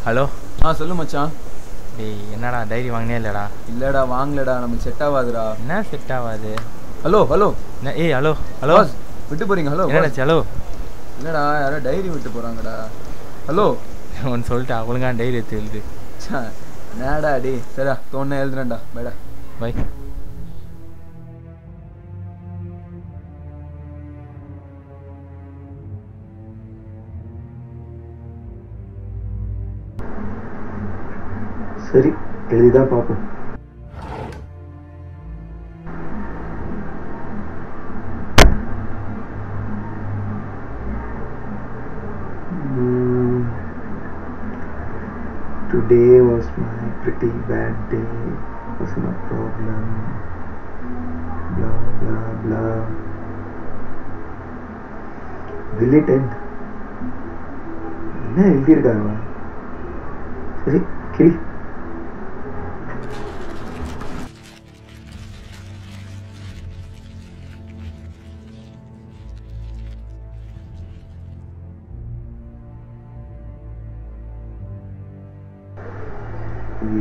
Hello. சொல்லு மச்சான். டேய் என்னடா டைரி வாங்கினே இல்லைடா? இல்லைடா வாங்கலடா, நமக்கு செட் ஆகாதுடா. என்ன செட் ஆகாது? Hello hello. ஏய் ஹலோ ஹலோ. விட்டு போறீங்க? ஹலோ என்னடாச்சு? ஹலோ. இல்லைடா யாரோ டைரி விட்டு போகிறாங்கடா. ஹலோ ஒன்று சொல்லிட்டு அவளுங்க டைரி எடுத்து எழுது. நேடா டே. சரிடா தோணே எழுதுறேன்டா. பேடா பை. சரி எழுதிதான் பார்ப்போம். Today was my pretty bad day. Was no problem. Blah blah blah. Will it end? என்ன எழுதியிருக்காங்க? சரி கிளி.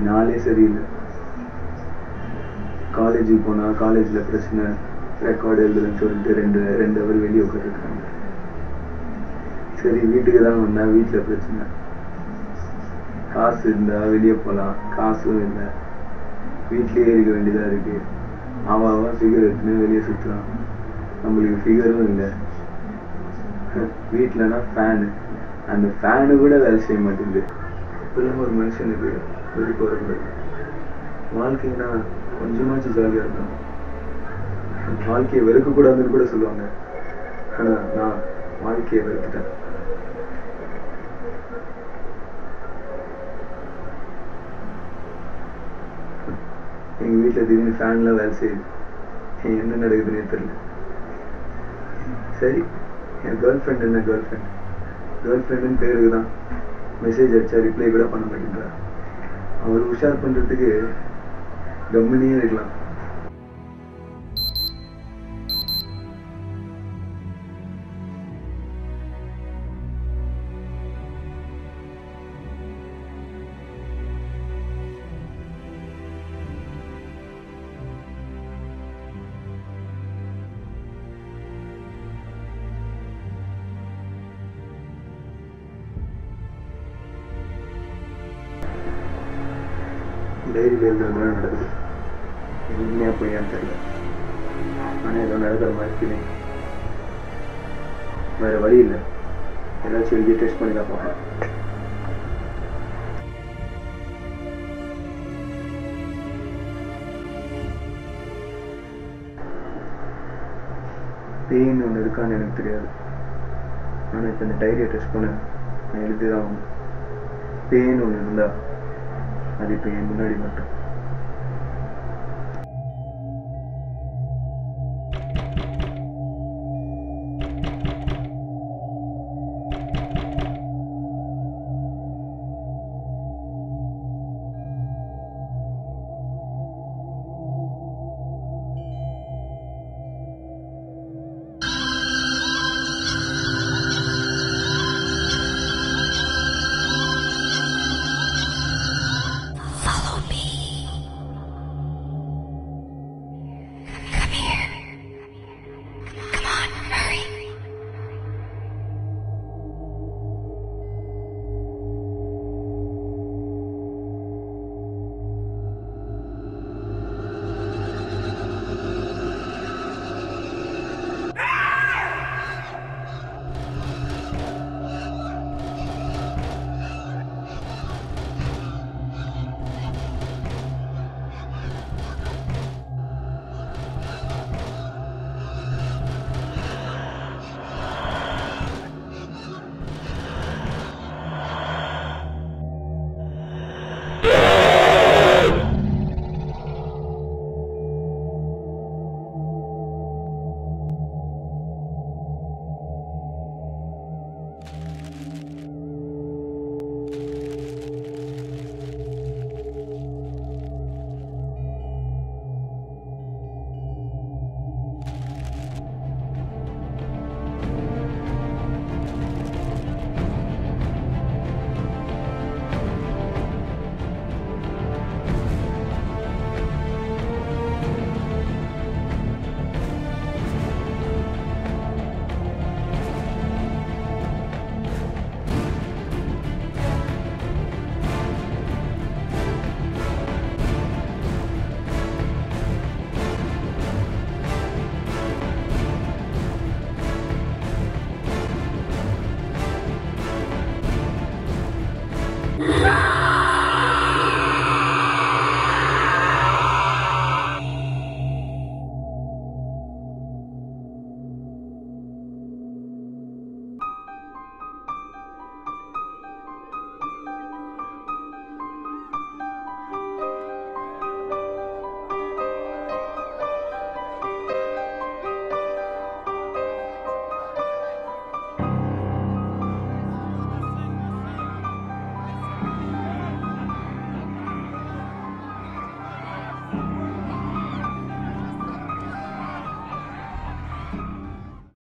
நாளே சரியில்லை. காலேஜுக்கு போனால் காலேஜில் பிரச்சனை, ரெக்கார்டு எழுதுன்னு சொல்லிட்டு ரெண்டு அவர் வெளியே உட்காந்துருக்காங்க. சரி வீட்டுக்கு தான் வந்தேன், வீட்டில் பிரச்சனை. காசு இருந்தால் வெளியே போகலாம், காசும் இல்லை. வீட்லேயே இருக்க வேண்டியதாக இருக்குது. அவன் ஃபிகர் எடுத்துன்னு வெளியே சுற்றுறான், நம்மளுக்கு ஃபிகரும் இல்லை. வீட்டிலனா ஃபேனு, அந்த ஃபேனு கூட வேலை செய்ய மாட்டேங்குது. இப்பெல்லாம் ஒரு மனுஷனுக்கு வெறுப்பு வரக்கூடாது. வாழ்க்கைன்னா கொஞ்சமாச்சும் ஜாலியாக இருக்கணும். வாழ்க்கையை வெறுக்கக்கூடாதுன்னு கூட சொல்லுவாங்க. ஆனால் நான் வாழ்க்கையை வெறுத்துட்டேன். எங்கள் வீட்டில் திடீர்னு ஃபேன்லாம் வேலை செய்யுது. என்ன நடக்குதுன்னே தெரியல. சரி என் கேர்ள் ஃப்ரெண்ட் என்ன கேர்ள் ஃப்ரெண்டுன்னு பேருக்கு தான். மெசேஜ் அடிச்சா ரிப்ளை கூட பண்ண மாட்டேங்கிறார். அவர் உஷார் பண்ணுறதுக்கு கம்முனே இருக்கலாம். டைரியில் எழுதுறதுலாம் நடக்குது. உண்மையாக போயான்னு தெரியல. ஆனால் ஏதோ நடக்கிற மாதிரி ஃபீலிங். வேறு வழி இல்லை, ஏதாச்சும் எழுதி டெஸ்ட் பண்ணி தான் பார்ப்பேன். பெயின் ஒன்று இருக்கான்னு எனக்கு தெரியாது. ஆனால் இப்போ இந்த டைரியை டெஸ்ட் பண்ண நான் எழுதி தான் ஆகணும். பெயின் ஒன்று இருந்தால் அது இப்போ என் முன்னாடி மட்டும். Follow me.